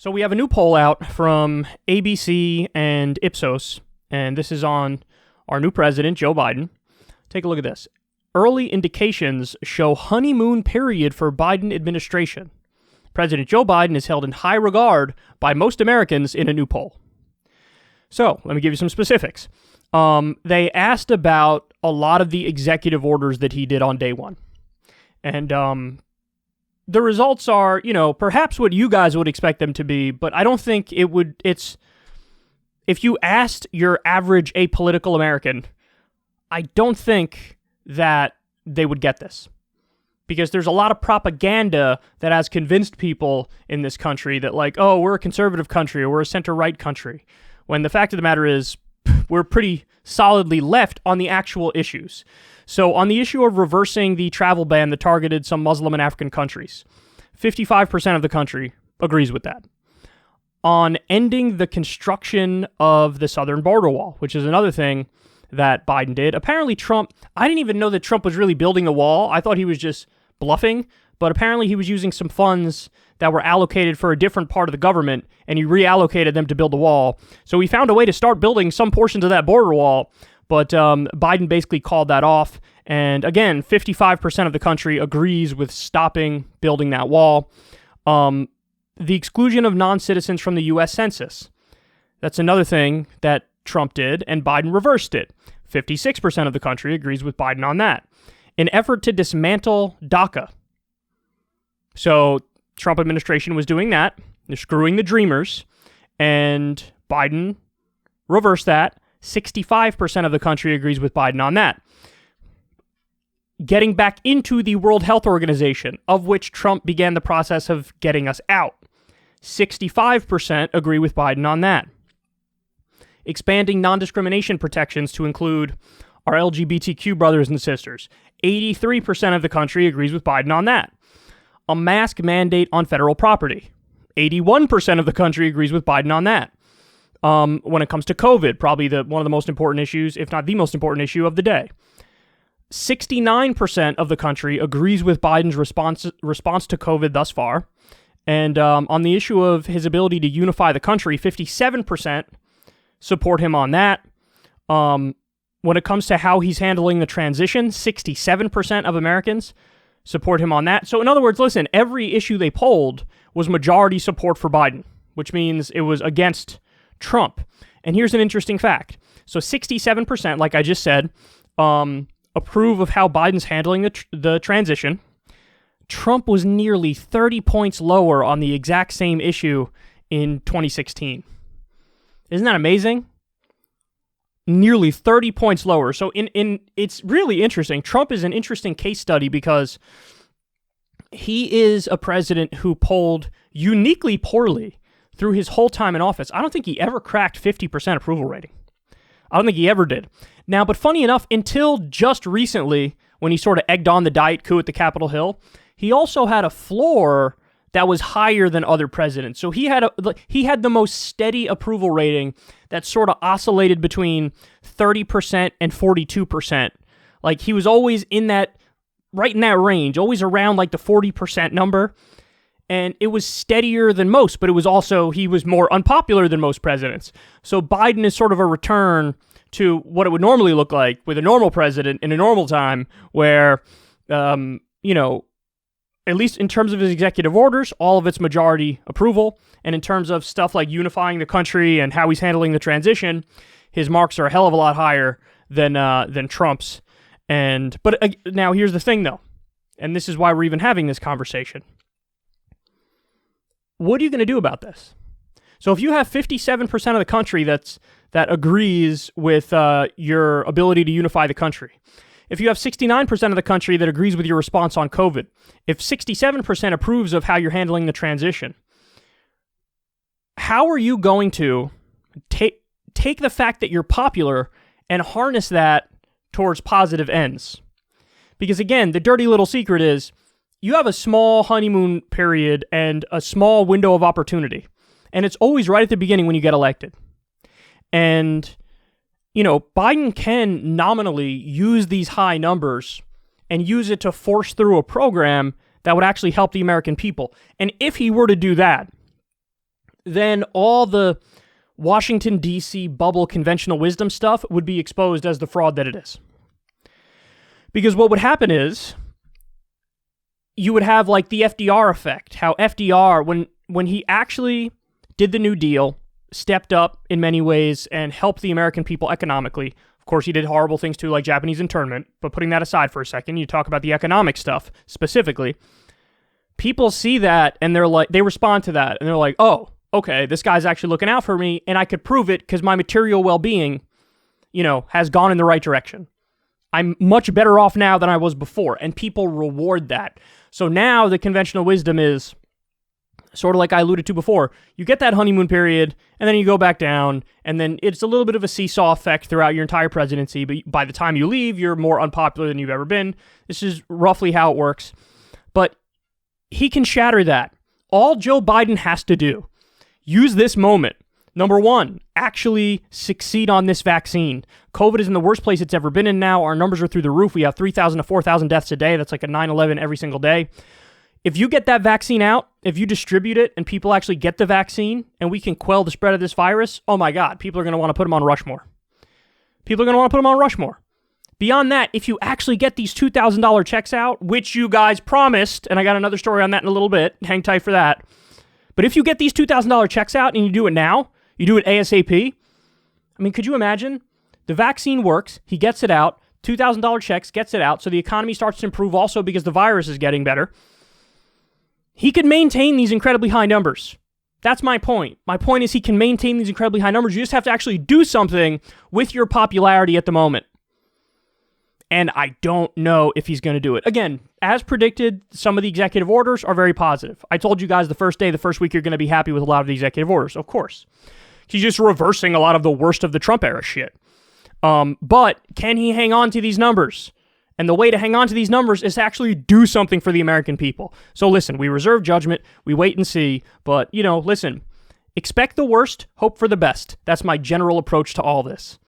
So we have a new poll out from ABC and Ipsos, and this is on our new president, Joe Biden. Take a look at this. Early indications show honeymoon period for Biden administration. President Joe Biden is held in high regard by most Americans in a new poll. So, let me give you some specifics. They asked about a lot of the executive orders that he did on day one. And the results are, perhaps what you guys would expect them to be, but I don't think if you asked your average apolitical American, I don't think that they would get this. Because there's a lot of propaganda that has convinced people in this country that we're a conservative country or we're a center-right country. When the fact of the matter is, we're pretty solidly left on the actual issues. So on the issue of reversing the travel ban that targeted some Muslim and African countries, 55% of the country agrees with that. On ending the construction of the southern border wall, which is another thing that Biden did. Apparently I didn't even know that Trump was really building the wall. I thought he was just bluffing, but apparently he was using some funds that were allocated for a different part of the government, and he reallocated them to build the wall. So he found a way to start building some portions of that border wall, but Biden basically called that off. And again, 55% of the country agrees with stopping building that wall. The exclusion of non-citizens from the U.S. Census. That's another thing that Trump did, and Biden reversed it. 56% of the country agrees with Biden on that. An effort to dismantle DACA. So, Trump administration was doing that. They're screwing the dreamers, and Biden reversed that. 65% of the country agrees with Biden on that. Getting back into the World Health Organization, of which Trump began the process of getting us out. 65% agree with Biden on that. Expanding non-discrimination protections to include our LGBTQ brothers and sisters. 83% of the country agrees with Biden on that. A mask mandate on federal property. 81% of the country agrees with Biden on that. When it comes to COVID, probably one of the most important issues, if not the most important issue of the day. 69% of the country agrees with Biden's response to COVID thus far. And on the issue of his ability to unify the country, 57% support him on that. When it comes to how he's handling the transition, 67% of Americans support him on that. So in other words, listen, every issue they polled was majority support for Biden, which means it was against Trump. And here's an interesting fact. So 67%, like I just said, approve of how Biden's handling the transition. Trump was nearly 30 points lower on the exact same issue in 2016. Isn't that amazing? Nearly 30 points lower. So it's really interesting. Trump is an interesting case study because he is a president who polled uniquely poorly through his whole time in office. I don't think he ever cracked 50% approval rating. I don't think he ever did. Now, but funny enough, until just recently, when he sort of egged on the diet coup at the Capitol Hill, he also had a floor that was higher than other presidents. So he had the most steady approval rating that sort of oscillated between 30% and 42%. Like he was always right in that range, always around like the 40% number. And it was steadier than most, but it was also, he was more unpopular than most presidents. So Biden is sort of a return to what it would normally look like with a normal president in a normal time where, at least in terms of his executive orders, all of it's majority approval. And in terms of stuff like unifying the country and how he's handling the transition, his marks are a hell of a lot higher than Trump's. But now here's the thing, though, and this is why we're even having this conversation. What are you going to do about this? So if you have 57% of the country that agrees with your ability to unify the country, if you have 69% of the country that agrees with your response on COVID, if 67% approves of how you're handling the transition, how are you going to take the fact that you're popular and harness that towards positive ends? Because again, the dirty little secret is you have a small honeymoon period and a small window of opportunity. And it's always right at the beginning when you get elected. And Biden can nominally use these high numbers and use it to force through a program that would actually help the American people. And if he were to do that, then all the Washington, D.C. bubble conventional wisdom stuff would be exposed as the fraud that it is. Because what would happen is you would have like the FDR effect, how FDR, when he actually did the New Deal, stepped up in many ways and helped the American people economically. Of course, he did horrible things too, like Japanese internment, but putting that aside for a second, you talk about the economic stuff specifically. People see that and they respond to that and they're like, oh, okay, this guy's actually looking out for me and I could prove it because my material well-being, has gone in the right direction. I'm much better off now than I was before, and people reward that. So now the conventional wisdom is sort of like I alluded to before. You get that honeymoon period, and then you go back down, and then it's a little bit of a seesaw effect throughout your entire presidency, but by the time you leave, you're more unpopular than you've ever been. This is roughly how it works. But he can shatter that. All Joe Biden has to do, use this moment. Number one, actually succeed on this vaccine. COVID is in the worst place it's ever been in now. Our numbers are through the roof. We have 3,000 to 4,000 deaths a day. That's like a 9/11 every single day. If you get that vaccine out, if you distribute it and people actually get the vaccine and we can quell the spread of this virus, oh my God, people are going to want to put them on Rushmore. People are going to want to put them on Rushmore. Beyond that, if you actually get these $2,000 checks out, which you guys promised, and I got another story on that in a little bit, hang tight for that. But if you get these $2,000 checks out and you do it now, you do it ASAP, I mean, could you imagine? The vaccine works, he gets it out, $2,000 checks, gets it out, so the economy starts to improve also because the virus is getting better. He could maintain these incredibly high numbers. That's my point. My point is he can maintain these incredibly high numbers. You just have to actually do something with your popularity at the moment. And I don't know if he's going to do it. Again, as predicted, some of the executive orders are very positive. I told you guys the first week, you're going to be happy with a lot of the executive orders, of course. He's just reversing a lot of the worst of the Trump era shit. But can he hang on to these numbers? And the way to hang on to these numbers is to actually do something for the American people. So listen, we reserve judgment, we wait and see, but, listen, expect the worst, hope for the best. That's my general approach to all this.